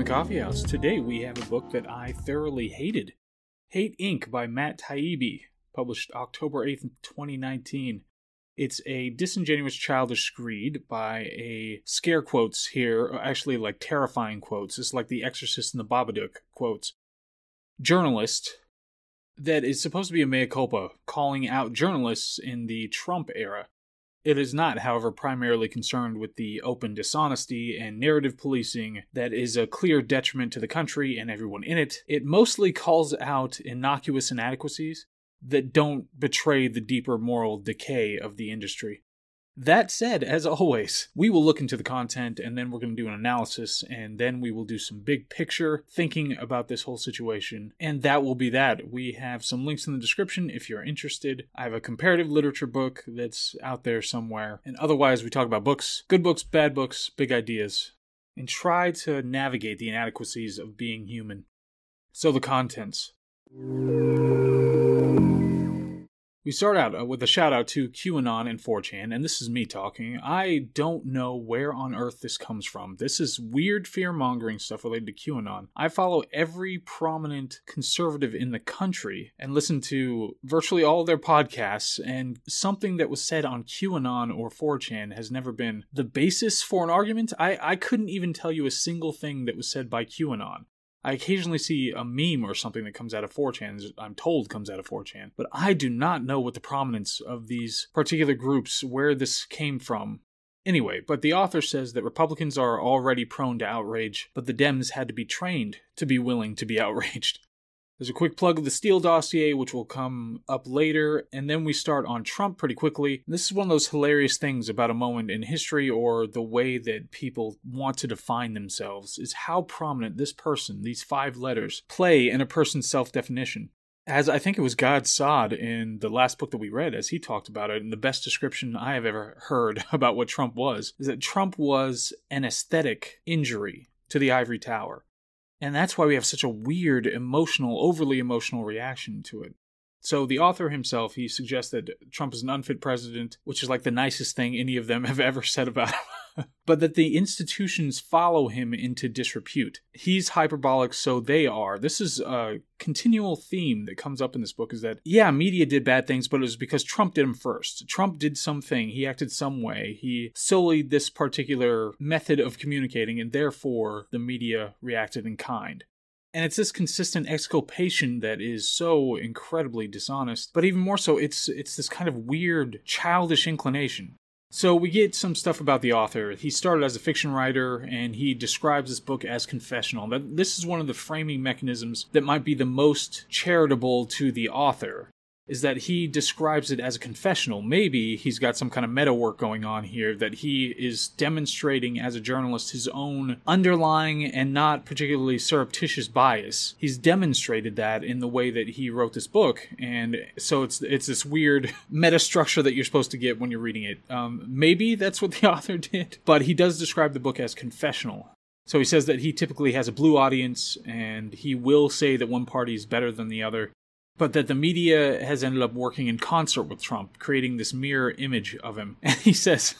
the Coffee House. Today we have a book that I thoroughly hated. Hate Inc. by Matt Taibbi, published October 8th, 2019. It's a disingenuous childish screed by a, scare quotes here, actually like terrifying quotes. It's like The Exorcist and the Babadook quotes. Journalist that is supposed to be a mea culpa, calling out journalists in the Trump era. It is not, however, primarily concerned with the open dishonesty and narrative policing that is a clear detriment to the country and everyone in it. It mostly calls out innocuous inadequacies that don't betray the deeper moral decay of the industry. That said, as always, we will look into the content and then we're going to do an analysis and then we will do some big picture thinking about this whole situation. And that will be that. We have some links in the description if you're interested. I have a comparative literature book that's out there somewhere. And otherwise, we talk about books, good books, bad books, big ideas, and try to navigate the inadequacies of being human. So the contents. We start out with a shout out to QAnon and 4chan, and this is me talking. I don't know where on earth this comes from. This is weird fear-mongering stuff related to QAnon. I follow every prominent conservative in the country and listen to virtually all of their podcasts, and something that was said on QAnon or 4chan has never been the basis for an argument. I couldn't even tell you a single thing that was said by QAnon. I occasionally see a meme or something that comes out of 4chan, I'm told comes out of 4chan, but I do not know what the prominence of these particular groups, where this came from. Anyway, but the author says that Republicans are already prone to outrage, but the Dems had to be trained to be willing to be outraged. There's a quick plug of the Steele dossier, which will come up later, and then we start on Trump pretty quickly. This is one of those hilarious things about a moment in history or the way that people want to define themselves, is how prominent this person, these 5 letters, play in a person's self-definition. As I think it was Gad Saad in the last book that we read, as he talked about it, and the best description I have ever heard about what Trump was, is that Trump was an aesthetic injury to the ivory tower. And that's why we have such a weird, overly emotional reaction to it. So the author himself, he suggests that Trump is an unfit president, which is like the nicest thing any of them have ever said about him. But that the institutions follow him into disrepute. He's hyperbolic, so they are. This is a continual theme that comes up in this book, is that, yeah, media did bad things, but it was because Trump did them first. Trump did something, he acted some way, he sullied this particular method of communicating, and therefore the media reacted in kind. And it's this consistent exculpation that is so incredibly dishonest, but even more so, it's this kind of weird, childish inclination. So we get some stuff about the author. He started as a fiction writer, and he describes this book as confessional. This is one of the framing mechanisms that might be the most charitable to the author, is that he describes it as a confessional. Maybe he's got some kind of meta work going on here, that he is demonstrating as a journalist his own underlying and not particularly surreptitious bias. He's demonstrated that in the way that he wrote this book, and so it's this weird meta structure that you're supposed to get when you're reading it. Maybe that's what the author did, but he does describe the book as confessional. So he says that he typically has a blue audience, and he will say that one party is better than the other, but that the media has ended up working in concert with Trump, creating this mirror image of him. And he says,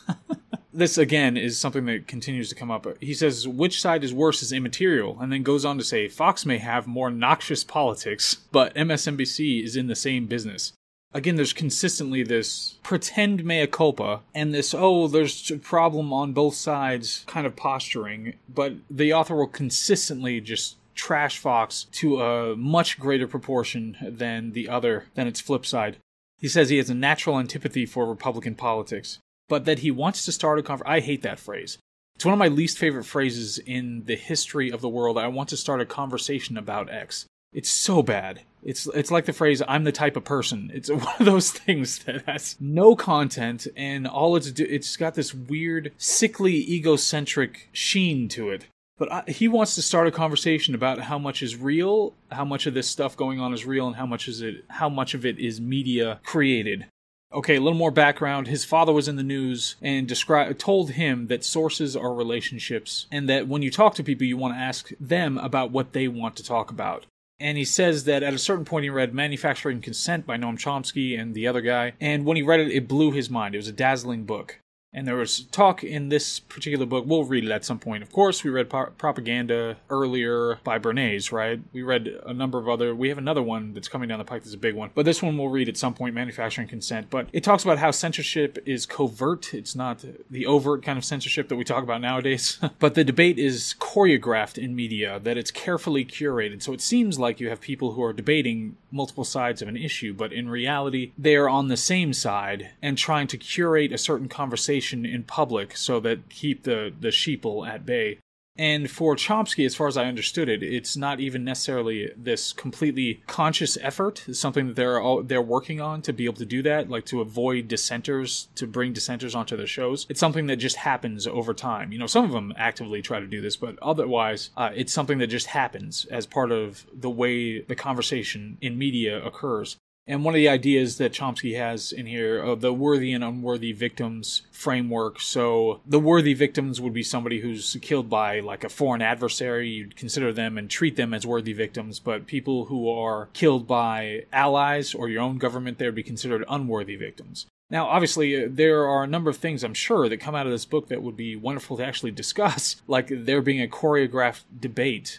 this again is something that continues to come up. He says, which side is worse is immaterial, and then goes on to say, Fox may have more noxious politics, but MSNBC is in the same business. Again, there's consistently this pretend mea culpa, and this, there's a problem on both sides kind of posturing, but the author will consistently just trash Fox to a much greater proportion than its flip side. He says he has a natural antipathy for Republican politics, but that he wants to start a conversation. I hate that phrase. It's one of my least favorite phrases in the history of the world. I want to start a conversation about X. It's so bad. It's like the phrase, I'm the type of person. It's one of those things that has no content, and it's got this weird, sickly, egocentric sheen to it. But he wants to start a conversation about how much is real, how much of this stuff going on is real, and how much of it is media created. Okay, a little more background. His father was in the news and told him that sources are relationships, and that when you talk to people, you want to ask them about what they want to talk about. And he says that at a certain point he read Manufacturing Consent by Noam Chomsky and the other guy, and when he read it, it blew his mind. It was a dazzling book. And there was talk in this particular book, we'll read it at some point. Of course, we read Propaganda earlier by Bernays, right? We read a number of we have another one that's coming down the pike that's a big one. But this one we'll read at some point, Manufacturing Consent. But it talks about how censorship is covert. It's not the overt kind of censorship that we talk about nowadays. But the debate is choreographed in media, that it's carefully curated. So it seems like you have people who are debating multiple sides of an issue, but in reality, they are on the same side and trying to curate a certain conversation in public so that keep the sheeple at bay. And for Chomsky, as far as I understood it, it's not even necessarily this completely conscious effort. It's something that they're working on to be able to do that, like to avoid dissenters, to bring dissenters onto their shows. It's something that just happens over time. Some of them actively try to do this, but otherwise, it's something that just happens as part of the way the conversation in media occurs. And one of the ideas that Chomsky has in here, the worthy and unworthy victims framework. So the worthy victims would be somebody who's killed by like a foreign adversary. You'd consider them and treat them as worthy victims. But people who are killed by allies or your own government, they would be considered unworthy victims. Now, obviously, there are a number of things, I'm sure, that come out of this book that would be wonderful to actually discuss, like there being a choreographed debate.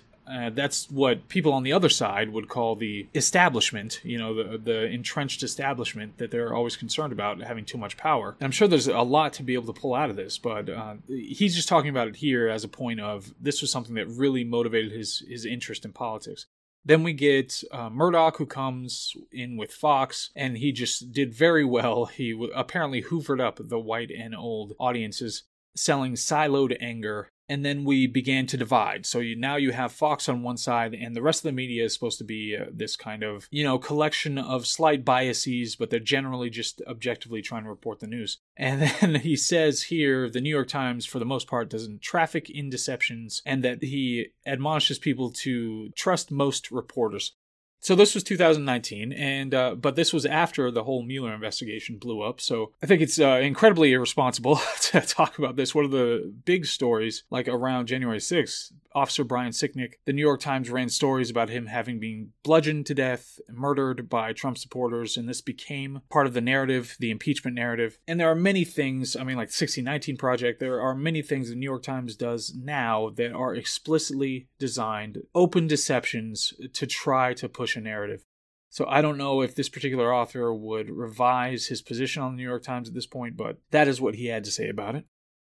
That's what people on the other side would call the establishment, the entrenched establishment that they're always concerned about having too much power. And I'm sure there's a lot to be able to pull out of this, but he's just talking about it here as a point of this was something that really motivated his interest in politics. Then we get Murdoch, who comes in with Fox, and he just did very well. He apparently hoovered up the white and old audiences, selling siloed anger. And then we began to divide. So now you have Fox on one side, and the rest of the media is supposed to be this kind of, collection of slight biases, but they're generally just objectively trying to report the news. And then he says here, the New York Times, for the most part, doesn't traffic in deceptions, and that he admonishes people to trust most reporters. So this was 2019, and but this was after the whole Mueller investigation blew up, so I think it's incredibly irresponsible to talk about this. One of the big stories, like around January 6th, Officer Brian Sicknick, the New York Times ran stories about him having been bludgeoned to death, murdered by Trump supporters, and this became part of the narrative, the impeachment narrative. And there are many things, like the 1619 Project, there are many things the New York Times does now that are explicitly designed, open deceptions to try to push a narrative. So I don't know if this particular author would revise his position on the New York Times at this point, but that is what he had to say about it.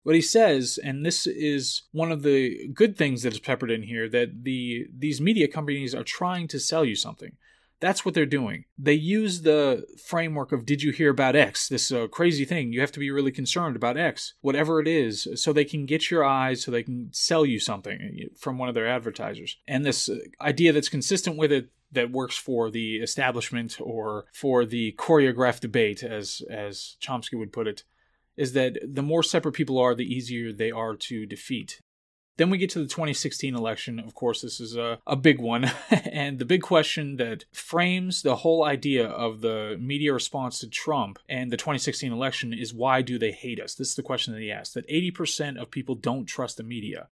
What he says, and this is one of the good things that is peppered in here, that these media companies are trying to sell you something. That's what they're doing. They use the framework of, did you hear about X? This crazy thing. You have to be really concerned about X, whatever it is, so they can get your eyes, so they can sell you something from one of their advertisers. And this idea that's consistent with it, that works for the establishment or for the choreographed debate, as Chomsky would put it, is that the more separate people are, the easier they are to defeat. Then we get to the 2016 election. Of course, this is a big one. And the big question that frames the whole idea of the media response to Trump and the 2016 election is, why do they hate us? This is the question that he asked, that 80% of people don't trust the media.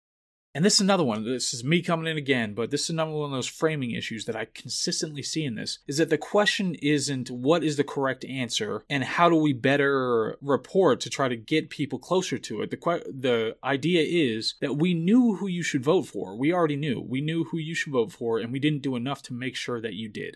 And this is another one. This is me coming in again, but this is another one of those framing issues that I consistently see in this, is that the question isn't what is the correct answer and how do we better report to try to get people closer to it. The idea is that we knew who you should vote for. We already knew. We knew who you should vote for, and we didn't do enough to make sure that you did.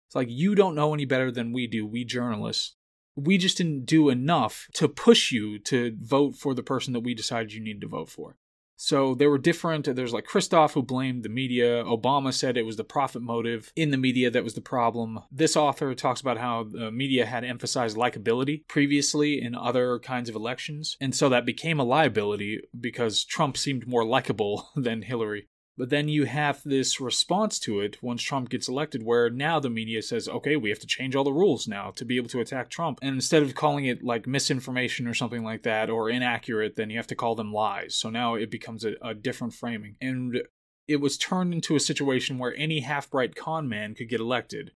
It's like, you don't know any better than we do, we journalists. We just didn't do enough to push you to vote for the person that we decided you needed to vote for. So there were there's like Christoph, who blamed the media. Obama said it was the profit motive in the media that was the problem. This author talks about how the media had emphasized likability previously in other kinds of elections. And so that became a liability because Trump seemed more likable than Hillary. But then you have this response to it once Trump gets elected, where now the media says, okay, we have to change all the rules now to be able to attack Trump. And instead of calling it like misinformation or something like that, or inaccurate, then you have to call them lies. So now it becomes a different framing. And it was turned into a situation where any half-bright con man could get elected.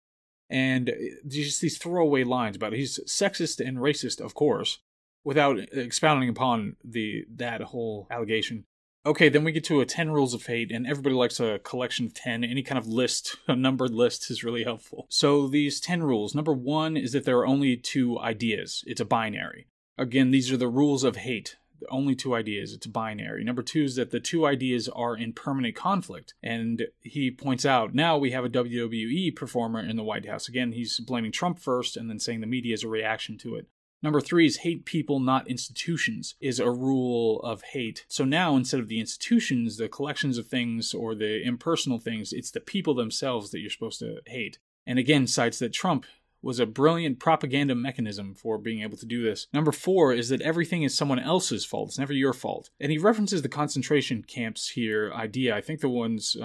And just these throwaway lines about it. He's sexist and racist, of course, without expounding upon that whole allegation. Okay, then we get to a 10 rules of hate, and everybody likes a collection of 10. Any kind of list, a numbered list, is really helpful. So these 10 rules. Number 1 is that there are only 2 ideas. It's a binary. Again, these are the rules of hate. Only two ideas. It's binary. Number two is that the two ideas are in permanent conflict. And he points out, now we have a WWE performer in the White House. Again, he's blaming Trump first and then saying the media is a reaction to it. Number three is hate people, not institutions, is a rule of hate. So now, instead of the institutions, the collections of things, or the impersonal things, it's the people themselves that you're supposed to hate. And again, cites that Trump was a brilliant propaganda mechanism for being able to do this. Number four is that everything is someone else's fault. It's never your fault. And he references the concentration camps here idea. I think the ones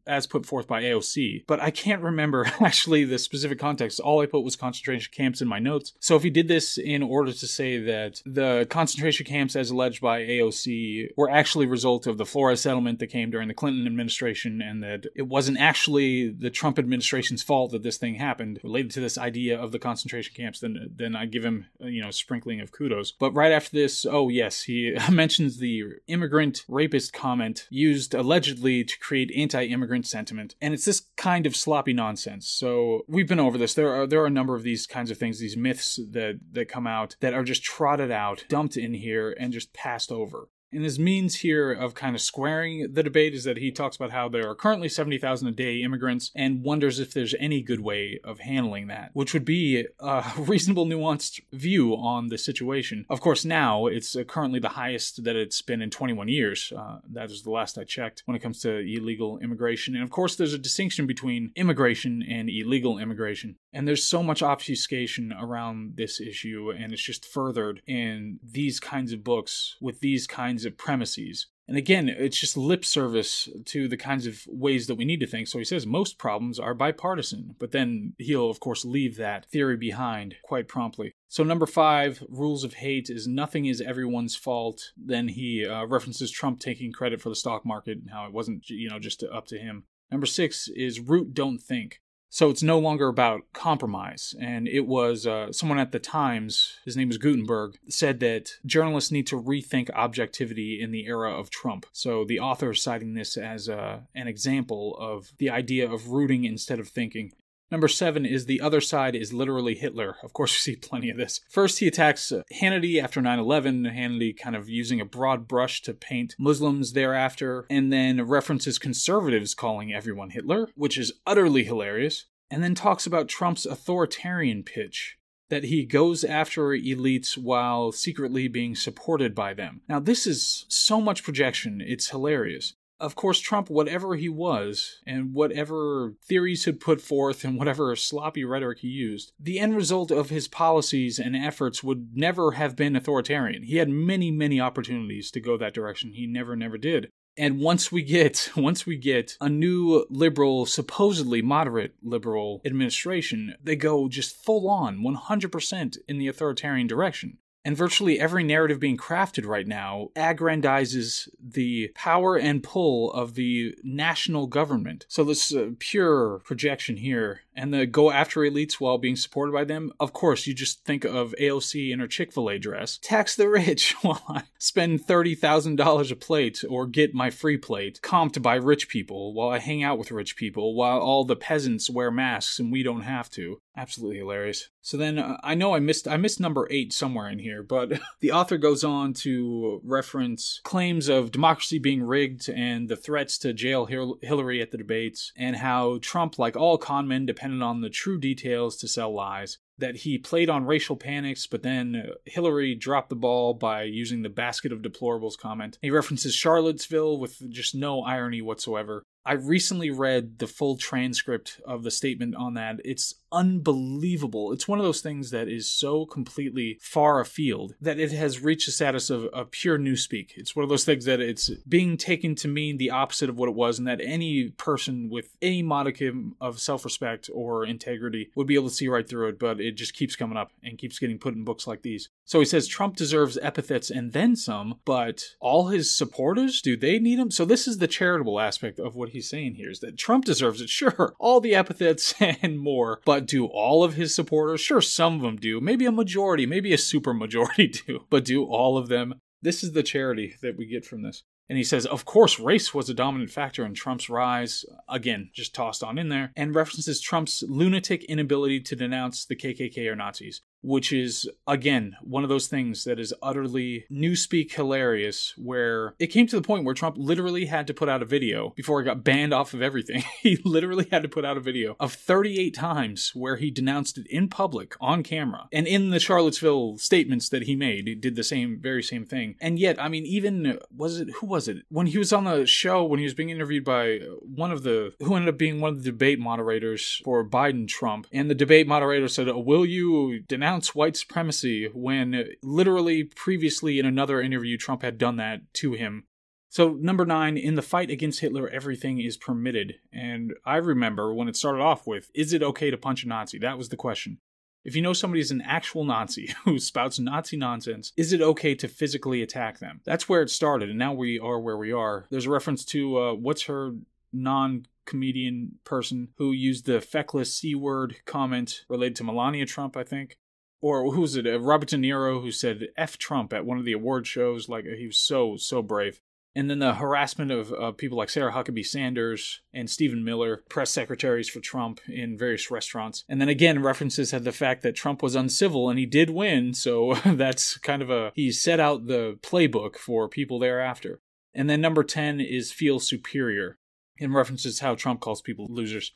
as put forth by AOC. But I can't remember actually the specific context. All I put was concentration camps in my notes. So if he did this in order to say that the concentration camps as alleged by AOC were actually a result of the Flores settlement that came during the Clinton administration, and that it wasn't actually the Trump administration's fault that this thing happened related to this idea of the concentration camps, then I give him, a sprinkling of kudos. But right after this, oh yes, he mentions the immigrant rapist comment used allegedly to create anti-immigrant sentiment, and it's this kind of sloppy nonsense. So we've been over this. There are a number of these kinds of things, these myths that come out that are just trotted out, dumped in here, and just passed over. And his means here of kind of squaring the debate is that he talks about how there are currently 70,000 a day immigrants and wonders if there's any good way of handling that, which would be a reasonable, nuanced view on the situation. Of course, now it's currently the highest that it's been in 21 years. That is the last I checked when it comes to illegal immigration. And of course, there's a distinction between immigration and illegal immigration. And there's so much obfuscation around this issue, and it's just furthered in these kinds of books with these kinds of premises. And again, it's just lip service to the kinds of ways that we need to think. So he says most problems are bipartisan, but then he'll, of course, leave that theory behind quite promptly. So number 5, rules of hate, is nothing is everyone's fault. Then he references Trump taking credit for the stock market and how it wasn't, just up to him. Number 6 is root, don't think. So it's no longer about compromise. And it was someone at the Times, his name is Gutenberg, said that journalists need to rethink objectivity in the era of Trump. So the author is citing this as an example of the idea of rooting instead of thinking. Number 7 is the other side is literally Hitler. Of course, we see plenty of this. First, he attacks Hannity after 9/11, Hannity kind of using a broad brush to paint Muslims thereafter, and then references conservatives calling everyone Hitler, which is utterly hilarious, and then talks about Trump's authoritarian pitch, that he goes after elites while secretly being supported by them. Now, this is so much projection, it's hilarious. Of course, Trump, whatever he was, and whatever theories he'd put forth, and whatever sloppy rhetoric he used, the end result of his policies and efforts would never have been authoritarian. He had many, many opportunities to go that direction. He never did. And once we get a new liberal, supposedly moderate liberal administration, they go just full on, 100% in the authoritarian direction. And virtually every narrative being crafted right now aggrandizes the power and pull of the national government. So this pure projection here. And the go after elites while being supported by them. Of course, you just think of AOC in her Chick-fil-A dress. Tax the rich while I spend $30,000 a plate or get my free plate. Comped by rich people while I hang out with rich people while all the peasants wear masks and we don't have to. Absolutely hilarious. So then I know I missed number 8 somewhere in here, but the author goes on to reference claims of democracy being rigged and the threats to jail Hillary at the debates, and how Trump, like all con men, depended on the true details to sell lies. That he played on racial panics, but then Hillary dropped the ball by using the basket of deplorables comment. He references Charlottesville with just no irony whatsoever. I recently read the full transcript of the statement on that. It's unbelievable. It's one of those things that is so completely far afield that it has reached the status of pure newspeak. It's one of those things that it's being taken to mean the opposite of what it was, and that any person with any modicum of self-respect or integrity would be able to see right through it, but it just keeps coming up and keeps getting put in books like these. So he says Trump deserves epithets and then some, but all his supporters, do they need him? So this is the charitable aspect of what he's saying here, is that Trump deserves it, sure, all the epithets and more, but do all of his supporters? Sure, some of them do. Maybe a majority, maybe a super majority do, but do all of them? This is the charity that we get from this. And he says, of course, race was a dominant factor in Trump's rise. Again, just tossed on in there. And references Trump's lunatic inability to denounce the KKK or Nazis. which is, again, one of those things that is utterly newspeak hilarious, where it came to the point where Trump literally had to put out a video before he got banned off of everything. He literally had to put out a video of 38 times where he denounced it in public, on camera. And in the Charlottesville statements that he made, he did the very same thing. And yet, I mean, even, who was it? When he was on the show, when he was being interviewed by who ended up being one of the debate moderators for Biden-Trump, and the debate moderator said, will you denounce white supremacy, when literally previously in another interview Trump had done that to him. So number 9, in the fight against Hitler, everything is permitted. And I remember when it started off with, is it okay to punch a Nazi? That was the question. If you know somebody is an actual Nazi who spouts Nazi nonsense, is it okay to physically attack them? That's where it started, and now we are where we are. There's a reference to, what's her non-comedian person who used the feckless C-word comment related to Melania Trump, I think. Or who was it? Robert De Niro, who said F Trump at one of the award shows. Like, he was so brave. And then the harassment of people like Sarah Huckabee Sanders and Stephen Miller, press secretaries for Trump in various restaurants. And then again, references had the fact that Trump was uncivil, and he did win. So that's kind of he set out the playbook for people thereafter. And then number 10 is feel superior, in references how Trump calls people losers.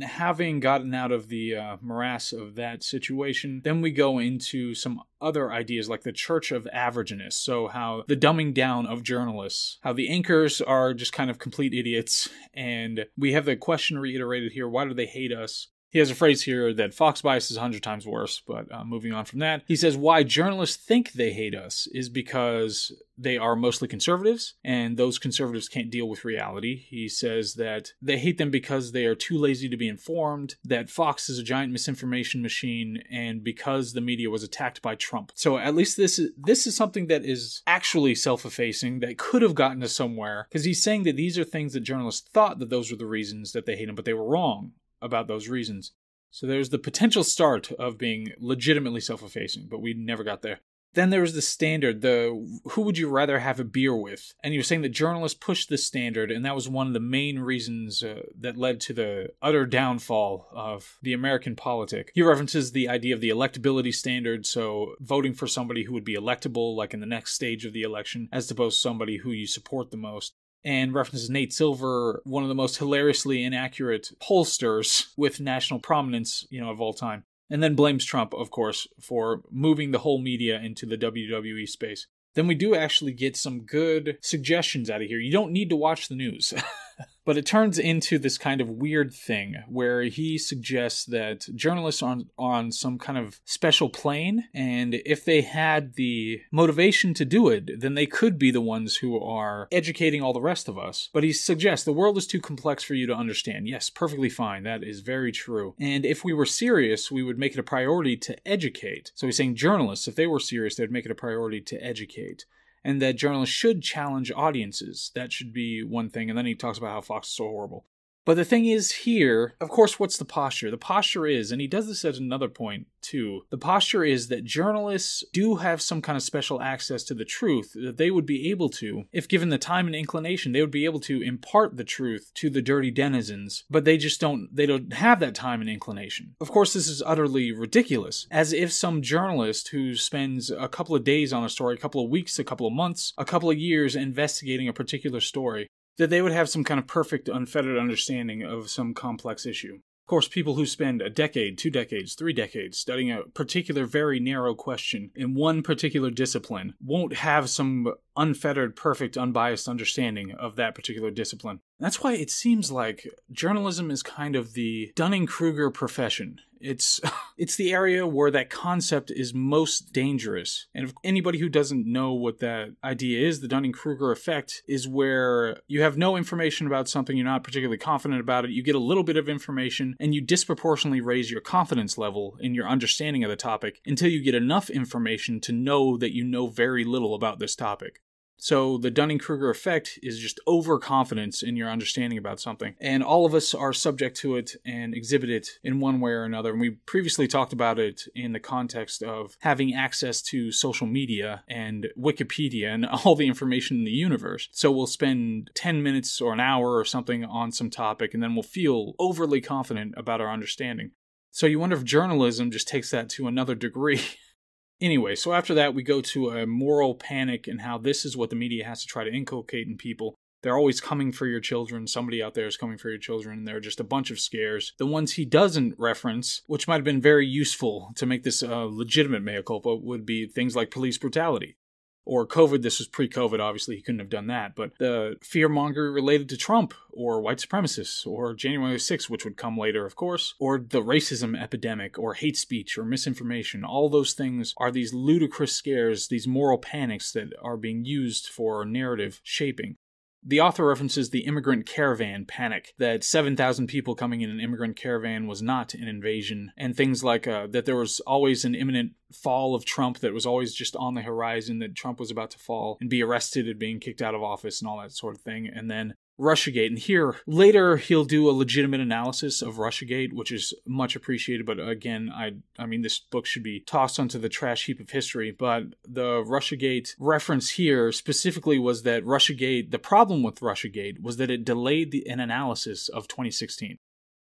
Having gotten out of the morass of that situation, then we go into some other ideas like the Church of Averageness. So how the dumbing down of journalists, how the anchors are just kind of complete idiots. And we have the question reiterated here, why do they hate us? He has a phrase here that Fox bias is 100 times worse, but moving on from that. He says why journalists think they hate us is because they are mostly conservatives, and those conservatives can't deal with reality. He says that they hate them because they are too lazy to be informed, that Fox is a giant misinformation machine, and because the media was attacked by Trump. So at least this is something that is actually self-effacing, that could have gotten us somewhere, because he's saying that these are things that journalists thought that those were the reasons that they hate him, but they were wrong about those reasons. So there's the potential start of being legitimately self-effacing, but we never got there. Then there was the standard, who would you rather have a beer with? And he was saying that journalists pushed this standard, and that was one of the main reasons that led to the utter downfall of the American politic. He references the idea of the electability standard, so voting for somebody who would be electable, like in the next stage of the election, as opposed to somebody who you support the most. And references Nate Silver, one of the most hilariously inaccurate pollsters with national prominence, of all time. And then blames Trump, of course, for moving the whole media into the WWE space. Then we do actually get some good suggestions out of here. You don't need to watch the news. But it turns into this kind of weird thing where he suggests that journalists are on some kind of special plane, and if they had the motivation to do it, then they could be the ones who are educating all the rest of us. But he suggests the world is too complex for you to understand. Yes, perfectly fine. That is very true. And if we were serious, we would make it a priority to educate. So he's saying journalists, if they were serious, they'd make it a priority to educate. And that journalists should challenge audiences. That should be one thing. And then he talks about how Fox is so horrible. But the thing is here, of course, what's the posture? The posture is, and he does this at another point too, the posture is that journalists do have some kind of special access to the truth, that they would be able to, if given the time and inclination, they would be able to impart the truth to the dirty denizens, but they don't have that time and inclination. Of course, this is utterly ridiculous, as if some journalist who spends a couple of days on a story, a couple of weeks, a couple of months, a couple of years investigating a particular story, that they would have some kind of perfect, unfettered understanding of some complex issue. Of course, people who spend a decade, 2 decades, 3 decades studying a particular very narrow question in one particular discipline won't have some unfettered, perfect, unbiased understanding of that particular discipline. That's why it seems like journalism is kind of the Dunning-Kruger profession. It's the area where that concept is most dangerous. And if anybody who doesn't know what that idea is, the Dunning-Kruger effect is where you have no information about something, you're not particularly confident about it, you get a little bit of information, and you disproportionately raise your confidence level in your understanding of the topic until you get enough information to know that you know very little about this topic. So the Dunning-Kruger effect is just overconfidence in your understanding about something. And all of us are subject to it and exhibit it in one way or another. And we previously talked about it in the context of having access to social media and Wikipedia and all the information in the universe. So we'll spend 10 minutes or an hour or something on some topic, and then we'll feel overly confident about our understanding. So you wonder if journalism just takes that to another degree. Anyway, so after that, we go to a moral panic and how this is what the media has to try to inculcate in people. They're always coming for your children. Somebody out there is coming for your children, and there are just a bunch of scares. The ones he doesn't reference, which might have been very useful to make this a legitimate mea culpa, would be things like police brutality. Or COVID. This was pre-COVID, obviously he couldn't have done that, but the fear-mongering related to Trump, or white supremacists, or January 6th, which would come later, of course, or the racism epidemic, or hate speech, or misinformation. All those things are these ludicrous scares, these moral panics that are being used for narrative shaping. The author references the immigrant caravan panic, that 7,000 people coming in an immigrant caravan was not an invasion, and things like that there was always an imminent fall of Trump that was always just on the horizon, that Trump was about to fall and be arrested and being kicked out of office and all that sort of thing. And then Russiagate. And here, later, he'll do a legitimate analysis of Russiagate, which is much appreciated. But again, I mean, this book should be tossed onto the trash heap of history. But the Russiagate reference here specifically was that Russiagate, the problem with Russiagate was that it delayed an analysis of 2016.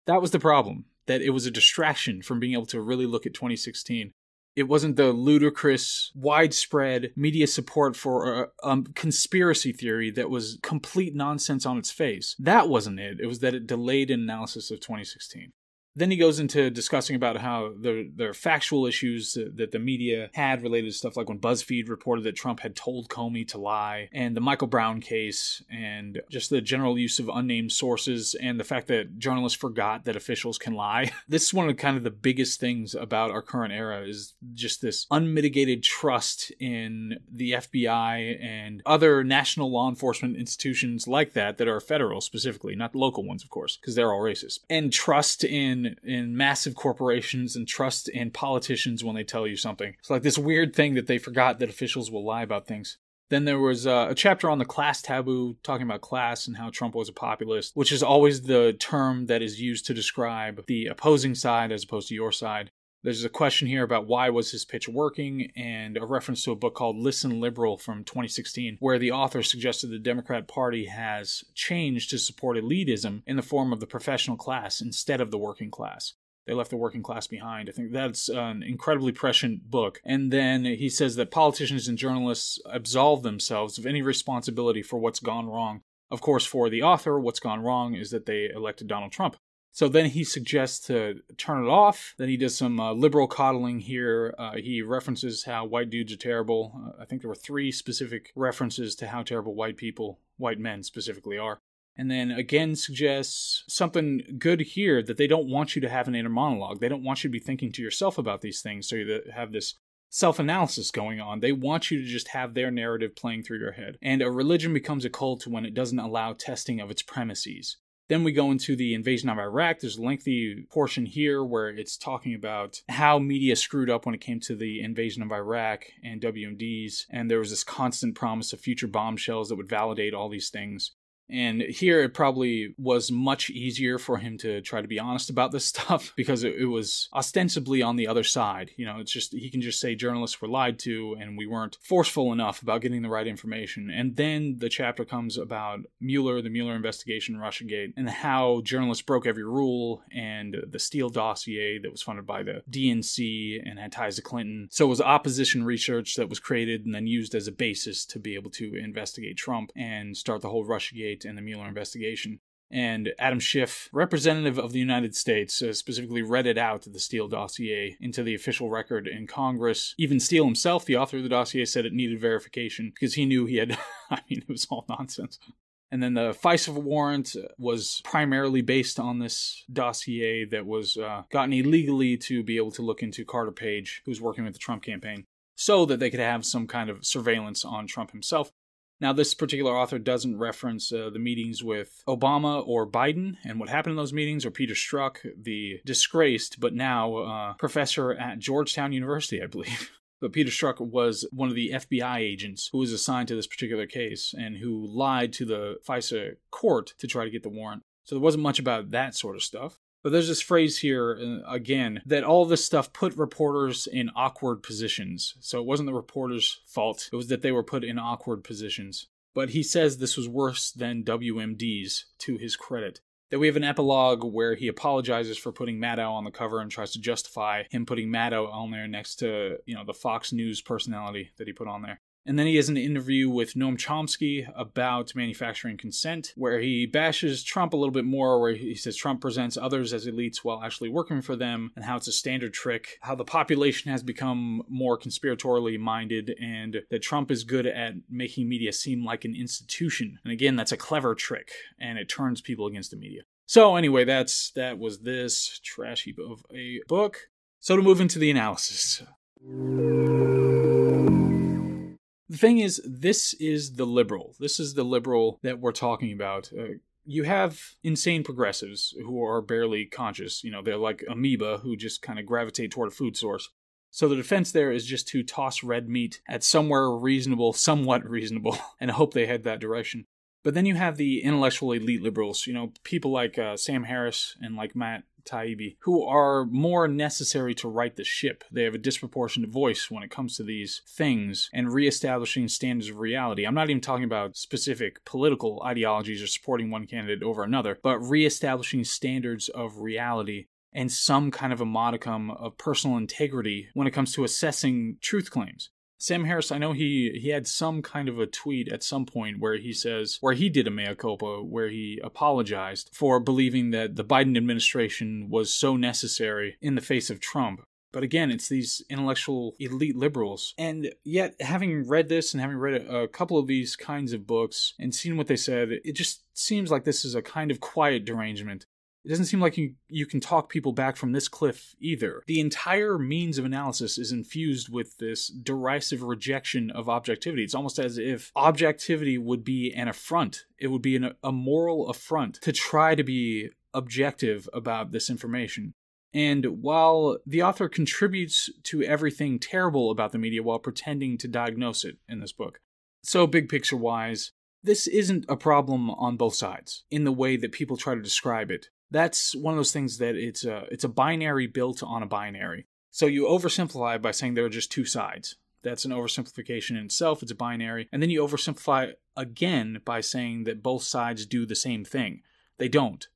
That was the problem, that it was a distraction from being able to really look at 2016. It wasn't the ludicrous, widespread media support for a conspiracy theory that was complete nonsense on its face. That wasn't it. It was that it delayed an analysis of 2016. Then he goes into discussing about how there are factual issues that the media had related to stuff like when BuzzFeed reported that Trump had told Comey to lie, and the Michael Brown case, and just the general use of unnamed sources, and the fact that journalists forgot that officials can lie. This is one of kind of the biggest things about our current era, is just this unmitigated trust in the FBI and other national law enforcement institutions like that are federal specifically, not the local ones, of course, because they're all racist. And trust in massive corporations, and trust in politicians when they tell you something. It's like this weird thing that they forgot that officials will lie about things. Then there was a chapter on the class taboo, talking about class and how Trump was a populist, which is always the term that is used to describe the opposing side as opposed to your side. There's a question here about why was his pitch working, and a reference to a book called Listen Liberal from 2016, where the author suggested the Democrat Party has changed to support elitism in the form of the professional class instead of the working class. They left the working class behind. I think that's an incredibly prescient book. And then he says that politicians and journalists absolve themselves of any responsibility for what's gone wrong. Of course, for the author, what's gone wrong is that they elected Donald Trump. So then he suggests to turn it off. Then he does some liberal coddling here. He references how white dudes are terrible. I think there were 3 specific references to how terrible white men specifically, are. And then again suggests something good here, that they don't want you to have an inner monologue. They don't want you to be thinking to yourself about these things, so you have this self-analysis going on. They want you to just have their narrative playing through your head. And a religion becomes a cult when it doesn't allow testing of its premises. Then we go into the invasion of Iraq. There's a lengthy portion here where it's talking about how media screwed up when it came to the invasion of Iraq and WMDs, and there was this constant promise of future bombshells that would validate all these things. And here it probably was much easier for him to try to be honest about this stuff, because it was ostensibly on the other side. You know, it's just, he can just say journalists were lied to and we weren't forceful enough about getting the right information. And then the chapter comes about Mueller, the Mueller investigation, Russiagate, and how journalists broke every rule, and the Steele dossier that was funded by the DNC and had ties to Clinton. So it was opposition research that was created and then used as a basis to be able to investigate Trump and start the whole Russiagate and the Mueller investigation. And Adam Schiff, representative of the United States, specifically read it out, the Steele dossier, into the official record in Congress. Even Steele himself, the author of the dossier, said it needed verification because he knew he had, it was all nonsense. And then the FISA warrant was primarily based on this dossier that was gotten illegally to be able to look into Carter Page, who's working with the Trump campaign, so that they could have some kind of surveillance on Trump himself. Now, this particular author doesn't reference the meetings with Obama or Biden and what happened in those meetings, or Peter Strzok, the disgraced but now professor at Georgetown University, I believe. But Peter Strzok was one of the FBI agents who was assigned to this particular case and who lied to the FISA court to try to get the warrant. So there wasn't much about that sort of stuff. But there's this phrase here, again, that all this stuff put reporters in awkward positions. So it wasn't the reporters' fault. It was that they were put in awkward positions. But he says this was worse than WMDs, to his credit. Then we have an epilogue where he apologizes for putting Maddow on the cover and tries to justify him putting Maddow on there next to, the Fox News personality that he put on there. And then he has an interview with Noam Chomsky about manufacturing consent, where he bashes Trump a little bit more, where he says Trump presents others as elites while actually working for them, and how it's a standard trick, how the population has become more conspiratorially minded, and that Trump is good at making media seem like an institution. And again, that's a clever trick, and it turns people against the media. So anyway, that was this trash heap of a book. So to move into the analysis. The thing is, this is the liberal. This is the liberal that we're talking about. You have insane progressives who are barely conscious. They're like amoeba who just kind of gravitate toward a food source. So the defense there is just to toss red meat at somewhere reasonable, somewhat reasonable, and hope they head that direction. But then you have the intellectual elite liberals, people like Sam Harris and like Matt Taibbi, who are more necessary to right the ship. They have a disproportionate voice when it comes to these things and reestablishing standards of reality. I'm not even talking about specific political ideologies or supporting one candidate over another, but reestablishing standards of reality and some kind of a modicum of personal integrity when it comes to assessing truth claims. Sam Harris, I know he had some kind of a tweet at some point where he did a mea culpa, where he apologized for believing that the Biden administration was so necessary in the face of Trump. But again, it's these intellectual elite liberals. And yet, having read this and having read a couple of these kinds of books and seen what they said, it just seems like this is a kind of quiet derangement. It doesn't seem like you can talk people back from this cliff either. The entire means of analysis is infused with this derisive rejection of objectivity. It's almost as if objectivity would be an affront. It would be a moral affront to try to be objective about this information. And while the author contributes to everything terrible about the media while pretending to diagnose it in this book. So big picture wise, this isn't a problem on both sides in the way that people try to describe it. That's one of those things that it's a binary built on a binary. So you oversimplify by saying there are just two sides. That's an oversimplification in itself. It's a binary. And then you oversimplify again by saying that both sides do the same thing. They don't.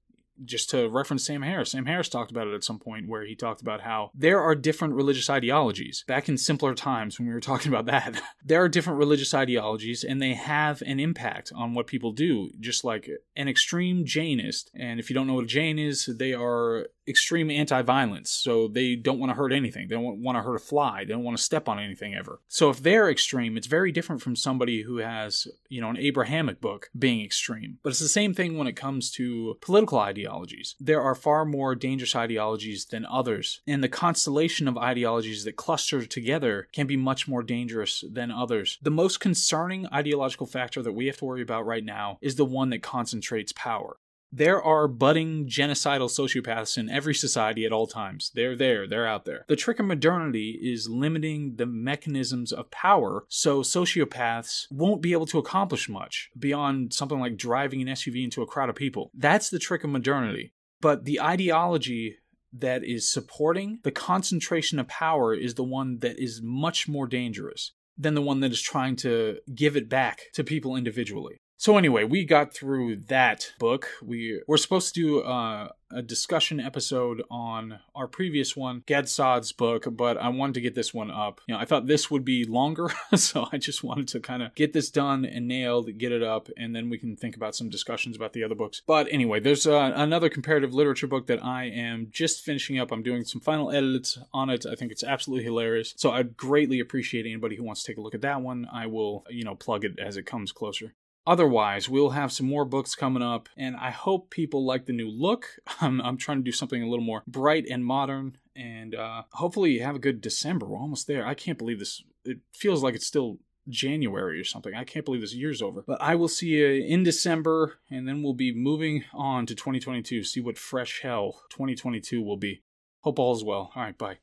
Just to reference Sam Harris talked about it at some point where he talked about how there are different religious ideologies. Back in simpler times when we were talking about that, there are different religious ideologies and they have an impact on what people do, just like an extreme Jainist. And if you don't know what a Jain is, they are extreme anti-violence. So they don't want to hurt anything. They don't want to hurt a fly. They don't want to step on anything ever. So if they're extreme, it's very different from somebody who has, an Abrahamic book being extreme. But it's the same thing when it comes to political ideologies. There are far more dangerous ideologies than others. And the constellation of ideologies that cluster together can be much more dangerous than others. The most concerning ideological factor that we have to worry about right now is the one that concentrates power. There are budding genocidal sociopaths in every society at all times. They're out there. The trick of modernity is limiting the mechanisms of power so sociopaths won't be able to accomplish much beyond something like driving an SUV into a crowd of people. That's the trick of modernity. But the ideology that is supporting the concentration of power is the one that is much more dangerous than the one that is trying to give it back to people individually. So anyway, we got through that book. We're supposed to do a discussion episode on our previous one, Gad Saad's book, but I wanted to get this one up. I thought this would be longer, so I just wanted to kind of get this done and nailed, get it up, and then we can think about some discussions about the other books. But anyway, there's another comparative literature book that I am just finishing up. I'm doing some final edits on it. I think it's absolutely hilarious. So I'd greatly appreciate anybody who wants to take a look at that one. I will, plug it as it comes closer. Otherwise, we'll have some more books coming up, and I hope people like the new look. I'm trying to do something a little more bright and modern, and hopefully have a good December. We're almost there. I can't believe this. It feels like it's still January or something. I can't believe this year's over. But I will see you in December, and then we'll be moving on to 2022, see what fresh hell 2022 will be. Hope all is well. All right, bye.